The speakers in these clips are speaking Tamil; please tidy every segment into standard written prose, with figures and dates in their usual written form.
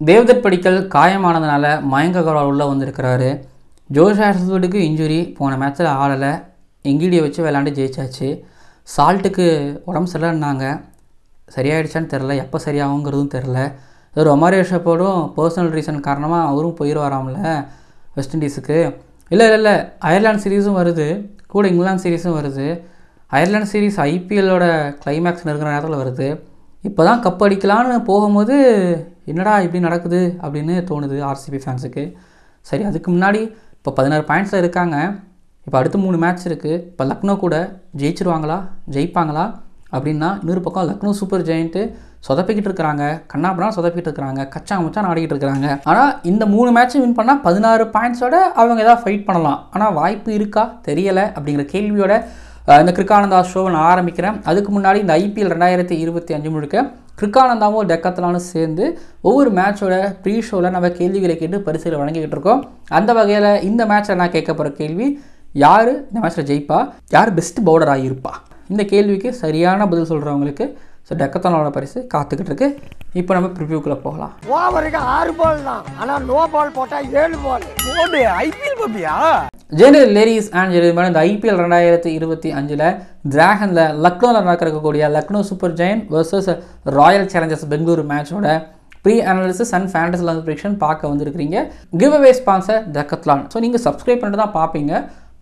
தேவ்தத் படிக்கல் காயமானதுனால மயங்க் அகர்வால் உள்ளே வந்திருக்கிறாரு. ஜோஷ் ஹேசல்வுட்டுக்கு இன்ஜுரி, போன மேட்ச்சில் ஆடலை, இங்கிடியை வச்சு விளாண்டு ஜெயிச்சாச்சு. சால்ட்டுக்கு உடம்பு சரியில்லைன்னாங்க, சரியாயிடுச்சான்னு தெரில, எப்போ சரியாகுங்கிறதும் தெரில. ரொமாரியோ ஷெப்பர்டும் பர்சனல் ரீசன் காரணமாக அவரும் போயிடுவாராம்ல வெஸ்ட் இண்டீஸுக்கு. இல்லை அயர்லாந்து சீரீஸும் வருது, கூட இங்கிலாந்து சீரீஸும் வருது. அயர்லாந்து சீரீஸ் ஐபிஎல்லோட கிளைமேக்ஸ் நெருங்கிற நேரத்தில் வருது. இப்போ தான் கப் அடிக்கலான்னு போகும்போது என்னடா இப்படி நடக்குது அப்படின்னு தோணுது ஆர்சிபி ஃபேன்ஸுக்கு. சரி, அதுக்கு முன்னாடி இப்போ 16 பாயிண்ட்ஸில் இருக்காங்க. இப்போ அடுத்து 3 மேட்ச் இருக்குது. இப்போ லக்னோ கூட ஜெயிப்பாங்களா அப்படின்னா, இன்னொரு பக்கம் லக்னோ சூப்பர் ஜெயிண்ட்டு சொதப்பிக்கிட்டு இருக்கிறாங்க, கண்ணாபுரம் சொதப்பிக்கிட்டு இருக்கிறாங்க, கச்சா முச்சான்னு ஆடிக்கிட்டு இருக்கிறாங்க. ஆனால் இந்த 3 மேட்ச்சும் வின் பண்ணால் 16 பாயிண்ட்ஸோட அவங்க ஏதாவது ஃபைட் பண்ணலாம். ஆனால் வாய்ப்பு இருக்கா தெரியலை அப்படிங்கிற கேள்வியோட இந்த கிரிக்கானந்தா ஷோவை நான் ஆரம்பிக்கிறேன். அதுக்கு முன்னாடி இந்த ஐபிஎல் 2025 முழுக்க கிரிக்கானந்தாவும் டெக்கத்லானும் சேர்ந்து ஒவ்வொரு மேட்சோட ப்ரீ ஷோவில் நம்ம கேள்விகளை கேட்டு பரிசுகளை வழங்கிக்கிட்டு இருக்கோம். அந்த வகையில் இந்த மேட்ச்சில் நான் கேட்க போகிற கேள்வி, யார் இந்த மேட்ச்சில் ஜெயிப்பா, யார் பெஸ்ட் பவுலராக இருப்பா? இந்த கேள்விக்கு சரியான பதில் சொல்கிறவங்களுக்கு டெக்கத்தானோட பரிசு காத்துக்கிட்டு இருக்கு. இப்போ நம்ம ப்ரிவியூக்குள்ளே போகலாம். ஓவருக்கு 6 பால் தான், ஆனால் நோ பால் போட்டால் 7 பால் போடு. ஐபிஎல் பப்பியா ஜெனரல் லேடிஸ் அண்ட் ஜென்டில்மேன், இந்த ஐபிஎல் 2025 டிராகனில் லக்னோவில் நடக்கக்கூடிய Lucknow Super Giant versus Royal Challengers Bengaluru மேட்சோட pre analysis and fantasy prediction பார்க்க வந்திருக்கிறீங்க. Give away sponsor Decathlon. So நீங்கள் சப்ஸ்கிரைப் பண்ணிட்டு தான் பார்ப்பீங்க,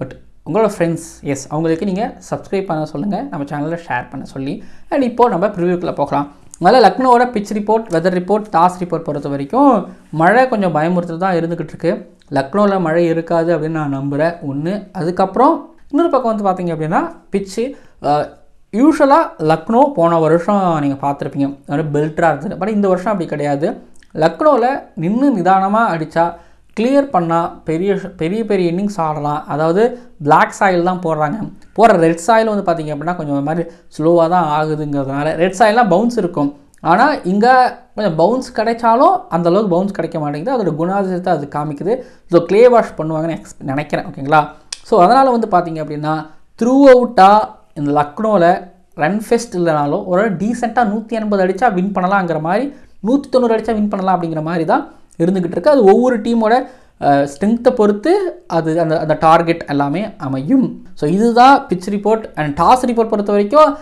பட் உங்களோட ஃப்ரெண்ட்ஸ் அவங்களுக்கு நீங்கள் சப்ஸ்கிரைப் பண்ண சொல்லுங்கள், நம்ம சேனலில் ஷேர் பண்ண சொல்லி. அண்ட் இப்போது நம்ம ப்ரிவியூக்குள்ளே போகலாம். அதனால் லக்னோவோட pitch report, weather report, toss report பொறுத்த வரைக்கும் மழை கொஞ்சம் பயமுறுத்து தான் இருந்துக்கிட்டு இருக்கு. லக்னோவில் மழை இருக்காது அப்படின்னு நான் நம்புகிறேன் ஒன்று. அதுக்கப்புறம் இன்னொரு பக்கம் வந்து பார்த்திங்க அப்படின்னா பிச்சு யூஸ்வலாக லக்னோ போன வருஷம் நீங்கள் பார்த்துருப்பீங்க, அதோட பெல்ட்ராக இருந்தது. பட் இந்த வருஷம் அப்படி கிடையாது. லக்னோவில் நின்று நிதானமாக அடித்தா கிளியர் பண்ணால் பெரிய இன்னிங்ஸ் ஆடலாம். அதாவது பிளாக் சாயில் தான் போடுற ரெட் சாயில் வந்து பார்த்திங்க அப்படின்னா கொஞ்சம் ஒரு மாதிரி ஸ்லோவாக தான் ஆகுதுங்கிறதுனால ரெட் சாயிலாம் பவுன்ஸ் இருக்கும். ஆனால் இங்கே கொஞ்சம் பவுன்ஸ் கிடைச்சாலும் அந்தளவுக்கு பவுன்ஸ் கிடைக்க மாட்டேங்குது. அதோட குணாதிசயத்தை அது காமிக்குது. ஸோ க்ளே வாஷ் பண்ணுவாங்கன்னு நினைக்கிறேன். ஓகேங்களா? ஸோ அதனால் வந்து பார்த்திங்க அப்படின்னா த்ரூ அவுட்டாக இந்த லக்னோவில் ரன் ஃபெஸ்ட் இல்லைனாலும் ஒரு டீசெண்டாக 180 அடித்தா வின் பண்ணலாங்கிற மாதிரி, 190 அடித்தா வின் பண்ணலாம் அப்படிங்கிற மாதிரி தான் இருந்துக்கிட்டு இருக்குது. அது ஒவ்வொரு டீமோட ஸ்ட்ரென்த்தை பொறுத்து அது அந்த டார்கெட் எல்லாமே அமையும். ஸோ இதுதான் pitch report. And toss report பொறுத்த வரைக்கும்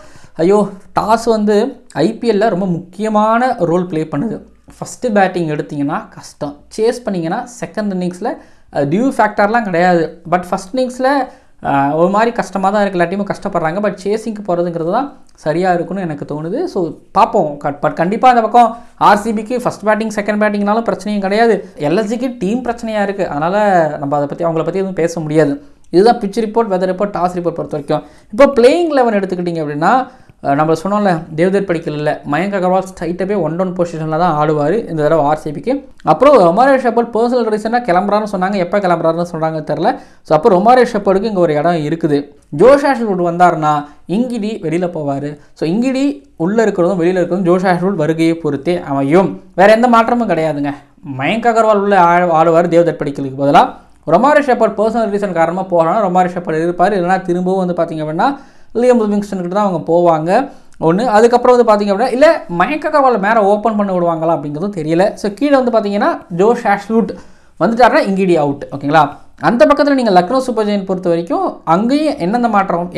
டாஸ் வந்து ஐபிஎல்லில் ரொம்ப முக்கியமான ரோல் ப்ளே பண்ணுது. ஃபஸ்ட்டு பேட்டிங் எடுத்திங்கன்னா கஷ்டம், சேஸ் பண்ணிங்கன்னா செகண்ட் இன்னிங்ஸில் டியூ ஃபேக்டர்லாம் கிடையாது. பட் ஃபஸ்ட் இன்னிங்ஸில் ஒரு மாதிரி கஷ்டமாக தான் இருக்குது, எல்லா டீமும் கஷ்டப்படுறாங்க. பட் சேஸிங்க்கு போகிறதுங்கிறது தான் சரியாக இருக்குன்னு எனக்கு தோணுது. ஸோ பார்ப்போம். பட் கண்டிப்பாக அந்த பக்கம் ஆர்சிபிக்கு ஃபஸ்ட் பேட்டிங் செகண்ட் பேட்டிங்னாலும் பிரச்சனையும் கிடையாது, எல்எஸ்ஜிக்கு டீம் பிரச்சனையாக இருக்குது. அதனால் நம்ம அவங்கள பற்றி எதுவும் பேச முடியாது. இதுதான் pitch report, weather report, toss report பொறுத்த வரைக்கும். இப்போ பிளேயிங் 11 எடுத்துக்கிட்டிங்க அப்படின்னா, நம்ம சொன்னோம்ல தேவ்தத் படிக்கல் இல்லை, மயங்க் அகர்வால் ஸ்ட்ரைட்டாகவே 1-1 பொசிஷனில் தான் ஆடுவார் இந்த தடவை ஆர்சிபிக்கு. அப்புறம் ரொமாரியோ ஷெப்பர்ட் பர்சனல் ரீசனாக கிளம்புறான்னு சொன்னாங்க, எப்போ கிளம்புறாருன்னு சொன்னாங்க தெரில. ஸோ அப்போ ரொமாரியோ ஷெப்பர்டுக்கு இங்கே ஒரு இடம் இருக்குது. ஜோஷ் ஹேசல்வுட் வந்தார்னா இங்கிடி வெளியில் போவார். ஸோ இங்கிடி உள்ளே இருக்கிறதும் வெளியில் இருக்கிறதும் ஜோஷ் ஹேசல்வுட் வருகையை பொறுத்தே அமையும். வேறு எந்த மாற்றமும் கிடையாதுங்க. மயங்க் அகர்வால் உள்ளே ஆடுவார் தேவ்தத் படிக்கலுக்கு பதிலாக. ரொமாரியோ ஷெப்பர்ட் பர்சனல் ரீசன் காரணமாக போகிறாங்கன்னா ரொமாரியோ ஷெப்பர்ட் இருப்பார். இல்லைனா திரும்பவும் வந்து பார்த்திங்க அப்படின்னா லியம் லிவிங்ஸ்டன்கிட்ட தான் அவங்க போவாங்க ஒன்று. அதுக்கப்புறம் வந்து பார்த்திங்க அப்படின்னா இல்லை மயங்க் அகர்வால் மேலே ஓப்பன் பண்ண விடுவாங்களா அப்படிங்கிறதும் தெரியல. ஸோ கீழே வந்து பார்த்திங்கன்னா ஜோஷ் ஹேசல்வுட் வந்துட்டாருன்னா இங்கிடி அவுட். ஓகேங்களா? அந்த பக்கத்தில் நீங்கள் லக்னோ சூப்பர் ஜெயண்ட் பொறுத்த வரைக்கும் அங்கேயும்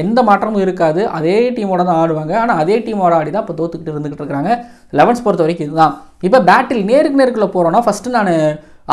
எந்த மாற்றமும் இருக்காது. அதே டீமோட தான் ஆடுவாங்க. ஆனால் அதே டீமோட ஆடி தான் இப்போ தோத்துக்கிட்டு இருந்துகிட்டு இருக்கிறாங்க. 11 பொறுத்த வரைக்கும் இதுதான். இப்போ பேட்டில் நேருக்குள்ளே போகிறோன்னா ஃபஸ்ட்டு நான்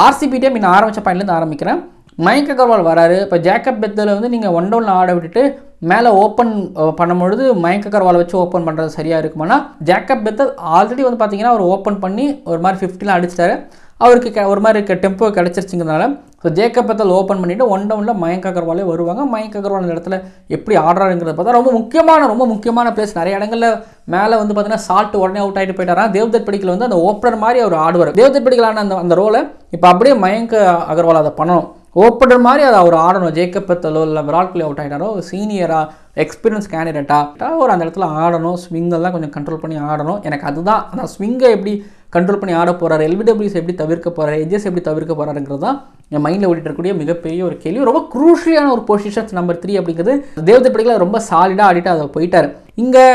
ஆர்சிபி டீம் இன்னும் ஆரம்பித்த பாயிண்ட்லேருந்து ஆரம்பிக்கிறேன். மயங்க் அகர்வால் வராரு. இப்போ ஜேக்கப் பெத்தலை வந்து நீங்கள் 1-1 ஆட விட்டுட்டு மேலே ஓப்பன் பண்ணும்பொழுது மயங்க் அகர்வாலை வச்சு ஓப்பன் பண்ணுறது சரியாக இருக்குமானா, ஜேக்கப் பெத்தல் ஆல்ரெடி வந்து பார்த்தீங்கன்னா அவர் ஓப்பன் பண்ணி ஒரு மாதிரி 50 அடிச்சிட்டாரு. அவருக்கு ஒரு மாதிரி டெம்போ கிடச்சிருச்சுங்கிறதுனால ஸோ ஜேக்கப் பெத்தல் ஓப்பன் பண்ணிவிட்டு 1-1 மயங்க் அகர்வாலே வருவாங்க. மயங்க் அகர்வால் அந்த இடத்துல எப்படி ஆடுறாருங்கிறத பார்த்தா ரொம்ப முக்கியமான பிளேஸ். நிறைய இடங்களில் மேலே வந்து பார்த்தீங்கன்னா சால்ட் உடனே அவுட் ஆகிட்டு போயிட்டாரா. தேவ்தத் படிக்கல் வந்து அந்த ஓப்பனர் மாதிரி அவர் ஆடுவார். தேவ்தத் படிக்கலான அந்த ரோலை இப்போ அப்படியே மயங்க் அகர்வால் அதை பண்ணணும். ஓப்பனர் மாதிரி அதை அவர் ஆடணும். ஜேக்கப் பெத்தலோ இல்லை விராட் கோலி அவுட் ஆகிட்டாரோ சீனியராக எக்ஸ்பீரியன்ஸ் கேண்டிடேட்டாக ஒரு அந்த இடத்துல ஆடணும். ஸ்விங்கெல்லாம் கொஞ்சம் கண்ட்ரோல் பண்ணி ஆடணும். எனக்கு அதுதான் அந்த ஸ்விங்கை எப்படி கண்ட்ரோல் பண்ணி ஆட போகிறார், எல்பிடபிள்யூஸ் எப்படி தவிர்க்க போகிறார், எஜ்எஸ் எப்படி தவிர்க்க போகிறாருங்கிறது தான் என் மைண்டில் ஓடிட்டு இருக்கக்கூடிய மிகப்பெரிய ஒரு கேள்வி. ரொம்ப குரூஷியான ஒரு பொசிஷன்ஸ் நம்பர் 3 அப்படிங்கிறது தேவ்தத் படிக்கல ரொம்ப சாலிடாக ஆடிட்டு அதை போயிட்டார். இங்கே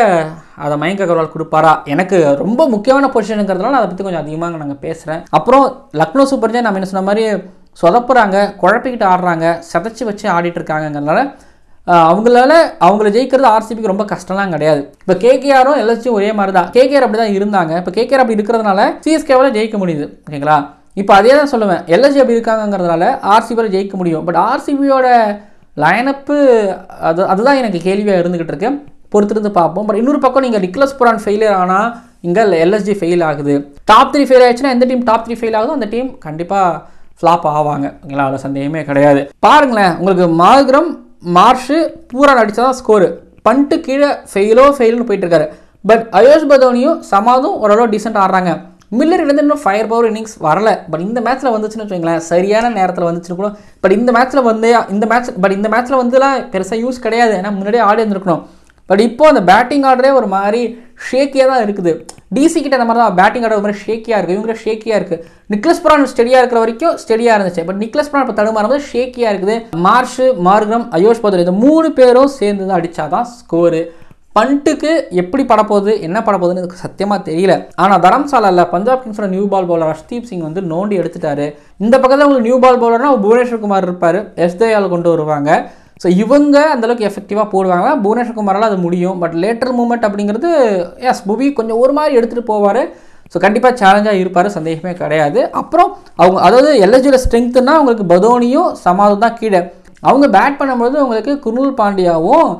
அதை மயங்க் அகர்வால் கொடுப்பாரா? எனக்கு ரொம்ப முக்கியமான பொசிஷனுங்கிறதுனால அதை பற்றி கொஞ்சம் அதிகமாக நாங்கள் பேசுகிறேன். அப்புறம் லக்னோ சூப்பர் ஜெயண்ட் நம்ம என்ன சொன்ன மாதிரி சொதப்புறாங்க, குழப்பிக்கிட்டு ஆடுறாங்க, சதைச்சி வச்சு ஆடிட்டு இருக்காங்கங்கிறதுனால அவங்கள ஜெயிக்கிறது ஆர்சிபிக்கு ரொம்ப கஷ்டம்லாம் கிடையாது. இப்போ கேகேஆரும் எல்எஸ்ஜியும் ஒரே மாதிரி தான். கேகேஆர் அப்படி தான் இருந்தாங்க. இப்போ கேகேஆர் அப்படி இருக்கிறதுனால சிஎஸ்கேவால் ஜெயிக்க முடியுது. ஓகேங்களா? இப்போ அதே தான் சொல்லுவேன், எல்எஸ்ஜி அப்படி இருக்காங்கிறதுனால ஆர்சிபியில் ஜெயிக்க முடியும். பட் ஆர்சிபியோட லைனப்பு அதுதான் எனக்கு கேள்வியாக இருந்துகிட்டு இருக்கு. பொறுத்திருந்து பார்ப்போம். பட் இன்னொரு பக்கம் நீங்கள் நிக்லஸ் புரான் ஃபெயிலியர் ஆனால் இங்கே எல்எஸ்ஜி ஃபெயில் ஆகுது. டாப் 3 ஃபெயில் ஆயிடுச்சுன்னா எந்த டீம் டாப் 3 ஃபெயில் ஆகுதோ அந்த டீம் கண்டிப்பாக ஃப்ளாப் ஆவாங்க. ஓகேங்களா? அதில் சந்தேகமே கிடையாது. பாருங்களேன், உங்களுக்கு மார்க்ரம் மார்ஷு பூரா அடிச்சா தான் ஸ்கோரு. பண்ட்டு கீழே ஃபெயில்னு போயிட்டு இருக்காரு. பட் அயோஷ் பதோனியும் சமாதும் ஓரளவு டீசென்ட் ஆடுறாங்க. மில்லர்லேருந்து இன்னும் ஃபயர் பவர் இன்னிங்ஸ் வரல. பட் இந்த மேட்ச்சில் வந்துச்சுன்னு வச்சுங்களேன், சரியான நேரத்தில் வந்துச்சுன்னு கூட. பட் இந்த மேட்ச்சில் வந்துலாம் பெருசாக யூஸ் கிடையாது. ஏன்னா முன்னாடியே ஆடி இருந்திருக்கணும். பட் இப்போ அந்த பேட்டிங் ஆர்டரே ஒரு மாதிரி ஷேக்கியாக தான் இருக்குது. டிசி கிட்ட அந்த மாதிரி தான் பேட்டிங் ஆர்டர் ஒரு மாதிரி ஷேக்கியாக இருக்குது. இவங்க ஷேக்கியாக இருக்குது. நிக்லஸ் புரான் ஸ்டெடியாக இருக்கிற வரைக்கும் ஸ்டெடியாக இருந்துச்சு. பட் நிக்லஸ் புரான் இப்போ தடுமாறும்போது ஷேக்கியாக இருக்குது. மார்ஷு, மார்க்ரம், அயோஷ் பதோனி இந்த 3 பேரும் சேர்ந்து தான் அடித்தாதான் ஸ்கோரு. பண்ட்டுக்கு எப்படி படப்போகுது, என்ன படப்போகுதுன்னு எனக்கு சத்தியமாக தெரியல. ஆனால் தரம்சாலாவில் பஞ்சாப் கிங்ஸோட new ball bowler Harshdeep Singh வந்து நோண்டி எடுத்துட்டாரு. இந்த பக்கத்தில் உங்களுக்கு நியூ பால் பவுலர்னா புவனேஸ்வர் குமார் இருப்பார். எஸ் தயால் கொண்டு வருவாங்க. ஸோ இவங்க அந்தளவுக்கு எஃபெக்டிவாக போடுவாங்க. புவனேஸ்வர் குமாரால் அது முடியும். பட் லேட்டர் மூமெண்ட் அப்படிங்கிறது எஸ் புவி கொஞ்சம் ஒரு மாதிரி எடுத்துகிட்டு போவார். ஸோ கண்டிப்பாக சேலஞ்சாக இருப்பார், சந்தேகமே கிடையாது. அப்புறம் அவங்க அதாவது எல்எஸ்ஜியோட ஸ்ட்ரென்த்துனா உங்களுக்கு பதோனியும் சமாதும் தான் கீழே. அவங்க பேட் பண்ணும்போது உங்களுக்கு குர்னூல் பாண்டியாவும்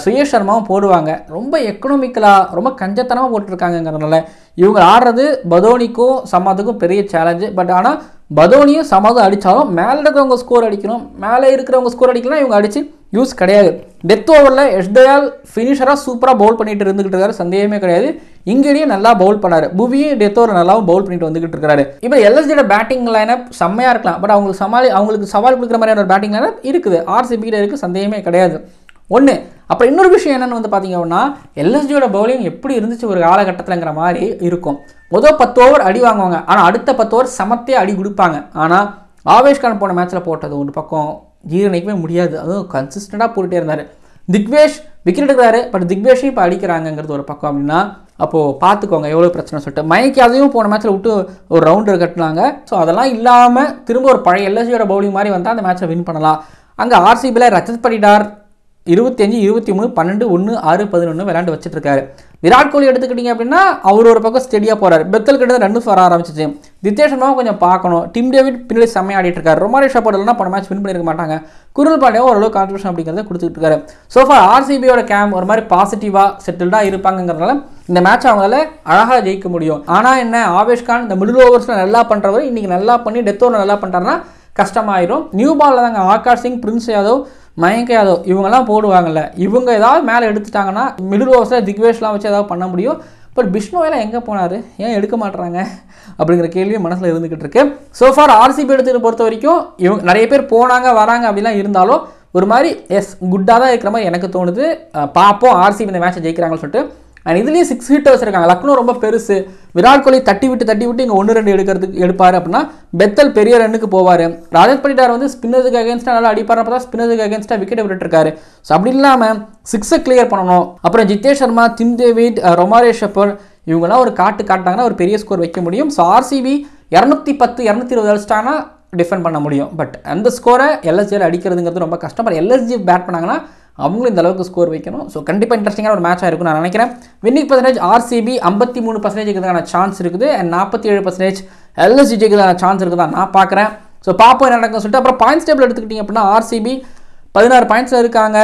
சுயேஷ் சர்மாவும் போடுவாங்க. ரொம்ப எக்கனாமிக்கலாக ரொம்ப கஞ்சத்தனமாக போட்டிருக்காங்கிறதுனால இவங்க ஆடுறது பதோனிக்கும் சமாதுக்கும் பெரிய சேலஞ்சு. பட் ஆனால் பதோனியும் சமாதும் அடித்தாலும் மேலே இருக்கிறவங்க ஸ்கோர் அடிக்கணும். மேலே இருக்கிறவங்க ஸ்கோர் அடிக்கலாம், இவங்க அடித்து யூஸ் கிடையாது. டெத் ஓவரில் எஸ் தயால் ஃபினிஷராக சூப்பராக பவுல் பண்ணிட்டு இருந்துகிட்டு இருக்காரு, சந்தேகமே கிடையாது. இங்கேயும் நல்லா பவுல் பண்ணார். புவியும் டெத் ஓவர் நல்லாவும் பவுல் பண்ணிட்டு வந்துகிட்டு இருக்காரு. இப்போ எல்எஸ்ஜியோட பேட்டிங் லைனப் செம்மையாக இருக்கலாம். பட் அவங்களுக்கு சவால் கொடுக்குற மாதிரியான ஒரு பேட்டிங் லைனப் இருக்குது. ஆர்சிபியில் இருக்குது, சந்தேகமே கிடையாது. ஒன்று. அப்புறம் இன்னொரு விஷயம் என்னென்னு வந்து பார்த்தீங்க அப்படின்னா எல்எஸ்ஜியோட பவுலிங் எப்படி இருந்துச்சு ஒரு காலகட்டத்தில்ங்கிற மாதிரி இருக்கும். முதல் 10 ஓவர் அடி வாங்குவாங்க, ஆனால் அடுத்த 10 ஓவர் சமத்தே அடி கொடுப்பாங்க. ஆனால் ஆவேஷ் கான் போன மேட்ச்சில் போட்டது ஒரு பக்கம் ஜீரணிக்கவே முடியாது. அதுவும் கன்சிஸ்டண்டாக போட்டுகிட்டே இருந்தார். திக்வேஷ் விக்கெட் எடுக்கிறாரு, பட் திக்வேஷையும் இப்போ அடிக்கிறாங்கிறது ஒரு பக்கம். அப்படின்னா அப்போது பார்த்துக்கோங்க எவ்வளோ பிரச்சனை சொல்லிட்டு. மைக்கு அதையும் போன மேட்ச்சில் விட்டு ஒரு ரவுண்டர் கட்டினாங்க. ஸோ அதெல்லாம் இல்லாமல் திரும்ப ஒரு பழைய எல்எஸ்ஜியோட பவுலிங் மாதிரி வந்தால் அந்த மேட்ச்சை வின் பண்ணலாம். அங்கே ஆர்சிபியில் ரஜத் படிடார் 25, 23, 12, 1, 6, 11 விளையாண்டு வச்சுட்டு இருக்காரு. விராட் கோலி எடுத்துக்கிட்டீங்க அப்படின்னா அவர் ஒரு பக்கம் ஸ்டெடியாக போறாரு. பெத்தல் கிட்ட ரன்ஸ் வர ஆரம்பிச்சிச்சு. நிதேஷ் சர்மாவும் கொஞ்சம் பார்க்கணும். டிம் டேவிட் பின்னாடி செம்மையாக ஆடிட்டு இருக்காரு. ரொமாரி ஷாப்போர்ட் இல்லைனா போன மேட்ச் வின் பண்ணியிருக்க மாட்டாங்க. குர்னூல் பாண்டியாவும் ஓரளவு கான்ட்ரிபியூஷன் அப்படிங்கிறத கொடுத்துட்டு இருக்காரு. சோஃபா ஆர்சிபியோட கேம்ப் ஒரு மாதிரி பாசிட்டிவாக செட்டில்டாக இருப்பாங்கிறதுனால இந்த மேட்ச் அவங்களால அழகாக ஜெயிக்க முடியும். ஆனால் என்ன, ஆவேஷ் கான் இந்த மிடில் ஓவர்ஸில் நல்லா பண்ணுறவர் இன்னைக்கு நல்லா பண்ணி டெத் ஓவர் நல்லா பண்ணுறாருன்னா கஷ்டமாயிரும். நியூ பாலில் தாங்க ஆகாஷ் சிங், பிரின்ஸ் யாதவ், மயங்க் யாதவ் இவங்கெல்லாம் போடுவாங்கல்ல. இவங்க ஏதாவது மேலே எடுத்துட்டாங்கன்னா மிடில் ஓவர்ஸில் திக்வேஷ்லாம் வச்சு ஏதாவது பண்ண முடியும். பட் பிஷ்ணோயெல்லாம் எங்கே போனார், ஏன் எடுக்க மாட்டுறாங்க அப்படிங்கிற கேள்வி மனசில் இருந்துக்கிட்டு இருக்கு. சோஃபார் ஆர்சிபி எடுத்துகிட்டு பொறுத்த வரைக்கும் இவங்க நிறைய பேர் போனாங்க வராங்க அப்படிலாம் இருந்தாலும் ஒரு மாதிரி குட்டாக தான் இருக்கிற மாதிரி எனக்கு தோணுது. பார்ப்போம் ஆர்சிபி இந்த மேட்சை ஜெயிக்கிறாங்கன்னு சொல்லிட்டு. அண்ட் இதுலேயும் 6 ஹிட்டர்ஸ் இருக்காங்க. லக்னோ ரொம்ப பெருசு. விராட் கோலி தட்டி விட்டு இங்கே 1-2 எடுப்பார் அப்படின்னா பெத்தல் பெரிய ரன்னுக்கு போவார். ரஜத் படிடார் வந்து ஸ்பின்னருக்கு அகேன்ஸ்டாக நல்லா அடிப்பார். அப்போ தான் ஸ்பின்னருக்கு அகேன்ஸ்டாக விக்கெட் விட்டுருக்காரு. ஸோ அப்படி இல்லாமல் 6 கிளியர் பண்ணணும். அப்புறம் ஜித்தேஷ் சர்மா, டிம் டேவிட், ரொமாரி ஷாப்போர்ட் இவங்கெல்லாம் ஒரு காட்டாங்கன்னா ஒரு பெரிய ஸ்கோர் வைக்க முடியும். ஸோ ஆர்சிபி 210, 220 அடிச்சிட்டாங்கன்னா டிஃபெண்ட் பண்ண முடியும். பட் அந்த ஸ்கோரை எல்எஸ்ஜியில் அடிக்கிறதுங்கிறது ரொம்ப கஷ்டம். பட் எல்எஸ்ஜி பேட் பண்ணாங்கன்னா அவங்களும் இந்த அளவுக்கு ஸ்கோர் வைக்கணும். ஸோ கண்டிப்பாக இன்ட்ரெஸ்டிங்கான ஒரு மேட்சாக இருக்கும் நான் நினைக்கிறேன். வின்னிங் பர்சன்டேஜ் ஆர்சிபி 53% இருக்கிறதுக்கான சான்ஸ் இருக்குது. அண்ட் 47% எல்எஸ்ஜி ஜெயிக்கிறதுக்கான சான்ஸ் இருக்குதா நான் பார்க்குறேன். ஸோ பார்ப்போம் என்ன நடக்கும்னு சொல்லிட்டு. அப்புறம் பாயிண்ட்ஸ் டேபிள் எடுத்துக்கிட்டிங்க அப்படின்னா ஆர்சிபி 16 பாயிண்ட்ஸில் இருக்காங்க.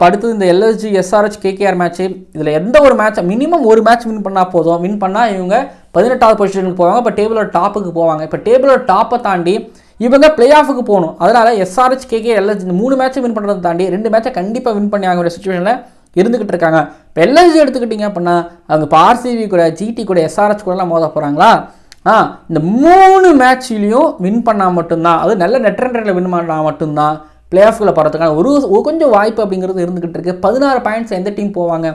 அடுத்தது இந்த எல்எஸ்ஜி எஸ்ஆர்ஹெச் கேகேஆர் மேட்ச்சு. இதில் எந்த ஒரு மேட்ச் மினிமம் ஒரு மேட்ச் வின் பண்ணால் போதும். வின் பண்ணால் இவங்க 18வது பொசிஷனுக்கு போவாங்க. இப்போ டேபிளோட டாப்புக்கு போவாங்க. இப்போ டேபிளோட டாப்பை தாண்டி இவங்க பிளே ஆஃபுக்கு போகணும். அதனால் எஸ்ஆர்ஹெச் கேகே எல்எஸ்ஜி இந்த 3 மேட்ச்சை வின் பண்ணுறதை தாண்டி 2 மேட்சை கண்டிப்பாக வின் பண்ணி ஆகிற சுச்சுவேஷனில் இருந்துகிட்டு இருக்காங்க. இப்போ எல்எஸ்ஜி எடுத்துக்கிட்டிங்க அப்படின்னா அவங்க இப்போ ஆர்சிபி கூட, ஜிடி கூட, எஸ்ஆர்ஹெச் கூடலாம் மோத போகிறாங்களா? இந்த 3 மேட்ச்லேயும் வின் பண்ணால் மட்டும்தான், அது நல்ல நெட் ரன் ரேட்டில் வின் பண்ணால் மட்டும்தான் பிளே ஆஃப்குள்ளே போகிறதுக்கான ஒரு கொஞ்சம் வாய்ப்பு அப்படிங்கிறது இருந்துகிட்டு இருக்குது. 16 பாயிண்ட்ஸ் எந்த டீம் போவாங்க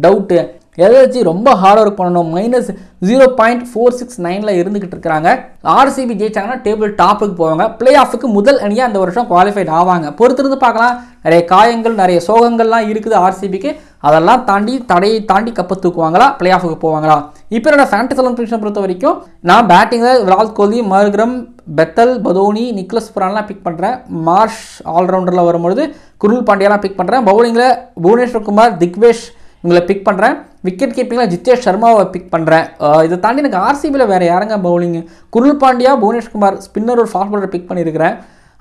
டவுட்டு. எதை வச்சு ரொம்ப ஹார்ட் ஒர்க் பண்ணணும். -0.469 இருந்துகிட்டு இருக்கிறாங்க. ஆர்சிபி ஜெயிச்சாங்கன்னா டேபிள் டாப்புக்கு போவாங்க. பிளே ஆஃபுக்கு முதல் அணியாக அந்த வருஷம் குவாலிஃபைட் ஆவாங்க. பொறுத்திருந்து பார்க்கலாம். நிறைய காயங்கள் நிறைய சோகங்கள்லாம் இருக்குது ஆர்சிபிக்கு. அதெல்லாம் தாண்டி தடையை தாண்டி கப்பை தூக்குவாங்களா, பிளே ஆஃபுக்கு போவாங்களா? இப்போ என்னோட ஃபேண்டசி ப்ரிடிக்ஷன் பொறுத்த வரைக்கும் நான் பேட்டிங்கில் விராட் கோலி, மர்க்ரம், பெத்தல், பதோனி, நிக்லஸ் புரான்லாம் பிக் பண்ணுறேன். மார்ஷ் ஆல்ரவுண்டரில் வரும்பொழுது குருல் பாண்டியாலாம் பிக் பண்ணுறேன். பவுலிங்கில் புவனேஸ்வர் குமார், திக்வேஷ் இவங்களை பிக் பண்ணுறேன். விக்கெட் கீப்பிங்கில் ஜித்தேஷ் சர்மாவை பிக் பண்ணுறேன். இதை தாண்டி எனக்கு ஆர்சிபியில் வேறு யாருங்க bowling? Grill Pandya, Bhuvneshkumar, spinner ஒரு ஃபாஸ்ட் பாலர் பிக் பண்ணியிருக்கிறேன்.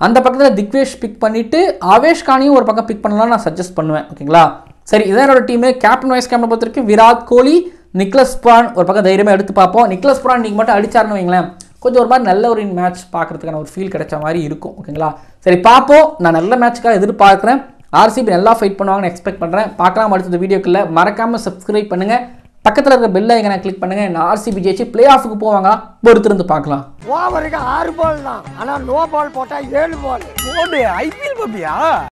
அந்த பக்கத்தில் திக்வேஷ் பிக் பண்ணிவிட்டு ஆவேஷ் கானியும் ஒரு பக்கம் பிக் பண்ணலாம் நான் சஜஸ்ட் பண்ணுவேன். ஓகேங்களா? சரி, இதான் என்னோட டீமு. கேப்டன் வைஸ் கேப்டன் பொறுத்த வரைக்கும் விராட் கோலி, நிக்லஸ் புரான் ஒரு பக்கம் தைரியமாக எடுத்து பார்ப்போம். நிக்லஸ் புரான் நீங்கள் மட்டும் அடிச்சாருன்னு வைங்களேன், கொஞ்சம் ஒரு மாதிரி நல்ல ஒரு மேட்ச் பார்க்குறதுக்கான ஒரு ஃபீல் கிடைச்ச மாதிரி இருக்கும். ஓகேங்களா? சரி பார்ப்போம். நான் நல்ல மேட்ச்சுக்காக எதிர்பார்க்குறேன். ஆர்சிபி நல்லா ஃபைட் பண்ணுவாங்கன்னு எக்ஸ்பெக்ட் பண்ணுறேன். பார்க்கலாம் அடுத்த வீடியோக்குள்ள. மறக்காமல் சப்ஸ்கிரைப் பண்ணுங்கள். பக்கத்தில் இருக்கிற பெல் ஐக்கனை கிளிக் பண்ணுங்கள். நான் ஆர்சிபி ஜெயிச்சு பிளே ஆஃபுக்கு போவாங்க. பொறுத்திருந்து பார்க்கலாம். ஓவருக்கு 6 பால் தான், ஆனால் நோ பால் போட்டால் 7 பால். ஐபிஎல் பாப்பியா?